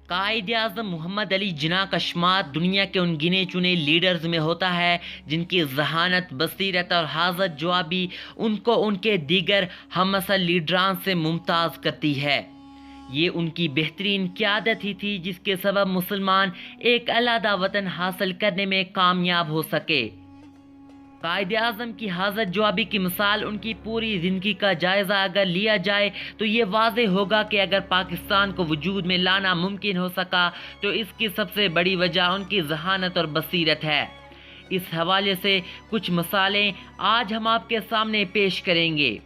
قائد اعظم محمد علی جناح کا شمار دنیا کے ان گنے چنے لیڈرز میں ہوتا ہے جن کی ذہانت، بصیرت اور حاضر جوابی ان کو ان کے دیگر ہم عصر لیڈران سے ممتاز کرتی ہے۔ یہ ان کی بہترین قیادت ہی تھی جس کے سبب مسلمان ایک علیحدہ وطن حاصل کرنے میں کامیاب ہو سکے۔ قائد اعظم کی حاضر جوابی کی مثال ان کی پوری زندگی کا جائزہ اگر لیا جائے تو یہ واضح ہوگا کہ اگر پاکستان کو وجود میں لانا ممکن ہو سکا تو اس کی سب سے بڑی وجہ ان کی ذہانت اور بصیرت ہے۔ اس حوالے سے کچھ مثالیں آج ہم آپ کے سامنے پیش کریں گے۔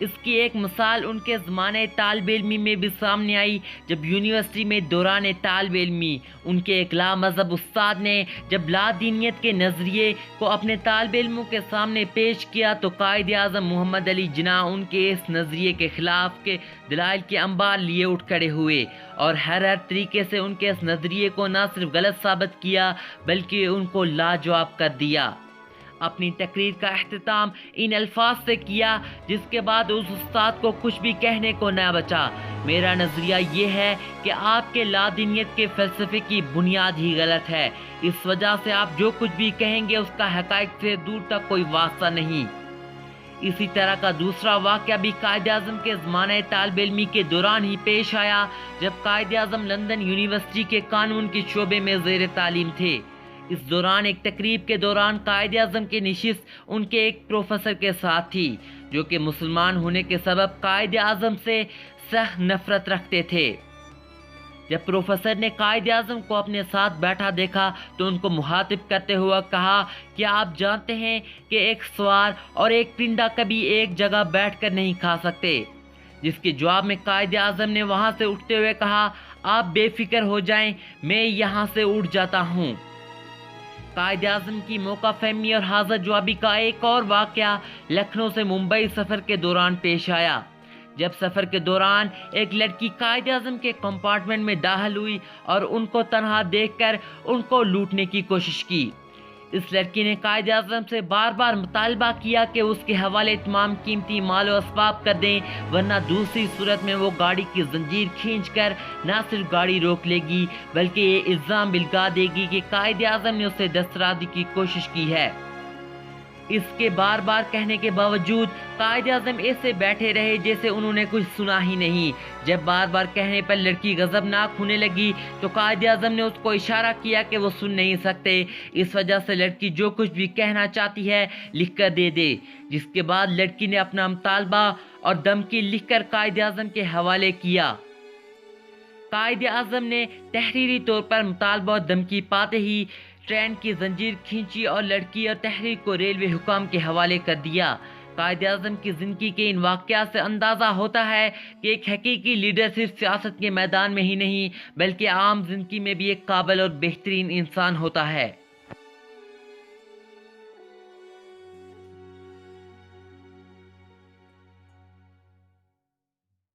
اس کی ایک مثال ان کے زمانہ طالب علمی میں بھی سامنے آئی جب یونیورسٹی میں دوران طالب علمی ان کے ایک لامذہب استاد نے جب لا دینیت کے نظریے کو اپنے طالب علموں کے سامنے پیش کیا تو قائد اعظم محمد علی جناح ان کے اس نظریے کے خلاف کے دلائل کے انبار لیے اٹھ کھڑے ہوئے اور ہر طریقے سے ان کے اس نظریے کو نہ صرف غلط ثابت کیا بلکہ ان کو لاجواب کر دیا۔ اپنی تقریر کا اختتام ان الفاظ سے کیا جس کے بعد اس استاد کو کچھ بھی کہنے کو نہ بچا۔ میرا نظریہ یہ ہے کہ آپ کے لادینیت کے فلسفے کی بنیاد ہی غلط ہے، اس وجہ سے آپ جو کچھ بھی کہیں گے اس کا حقائق سے دور تک کوئی واسطہ نہیں۔ اسی طرح کا دوسرا واقعہ بھی قائد اعظم کے زمانہ طالب علمی کے دوران ہی پیش آیا جب قائد اعظم لندن یونیورسٹی کے قانون کے شعبے میں زیر تعلیم تھے۔ اس دوران ایک تقریب کے دوران قائد اعظم کی نشست ان کے ایک پروفیسر کے ساتھ تھی جو کہ مسلمان ہونے کے سبب قائد اعظم سے سخت نفرت رکھتے تھے۔ جب پروفیسر نے قائد اعظم کو اپنے ساتھ بیٹھا دیکھا تو ان کو مخاطب کرتے ہوئے کہا کہ آپ جانتے ہیں کہ ایک سوار اور ایک پرندہ کبھی ایک جگہ بیٹھ کر نہیں کھا سکتے، جس کے جواب میں قائد اعظم نے وہاں سے اٹھتے ہوئے کہا آپ بے فکر ہو جائیں، میں یہاں سے اٹھ جاتا ہوں۔ قائد اعظم کی موقع فہمی اور حاضر جوابی کا ایک اور واقعہ لکھنؤ سے ممبئی سفر کے دوران پیش آیا جب سفر کے دوران ایک لڑکی قائد اعظم کے کمپارٹمنٹ میں داخل ہوئی اور ان کو تنہا دیکھ کر ان کو لوٹنے کی کوشش کی۔ اس لڑکی نے قائد اعظم سے بار بار مطالبہ کیا کہ اس کے حوالے تمام قیمتی مال و اسباب کر دیں ورنہ دوسری صورت میں وہ گاڑی کی زنجیر کھینچ کر نہ صرف گاڑی روک لے گی بلکہ یہ الزام بھی لگا دے گی کہ قائد اعظم نے اسے دسترازی کی کوشش کی ہے۔ اس کے بار بار کہنے کے باوجود قائد اعظم ایسے بیٹھے رہے جیسے انہوں نے کچھ سنا ہی نہیں۔ جب بار بار کہنے پر لڑکی غضبناک ہونے لگی تو قائد اعظم نے اس کو اشارہ کیا کہ وہ سن نہیں سکتے، اس وجہ سے لڑکی جو کچھ بھی کہنا چاہتی ہے لکھ کر دے دے، جس کے بعد لڑکی نے اپنا مطالبہ اور دھمکی لکھ کر قائد اعظم کے حوالے کیا۔ قائد اعظم نے تحریری طور پر مطالبہ اور دھمکی پاتے ہی ٹرین کی زنجیر کھینچی اور لڑکی اور تحریر کو ریلوے حکام کے حوالے کر دیا۔ قائد اعظم کی زندگی کے ان واقعات سے اندازہ ہوتا ہے کہ ایک حقیقی لیڈر صرف سیاست کے میدان میں ہی نہیں بلکہ عام زندگی میں بھی ایک قابل اور بہترین انسان ہوتا ہے۔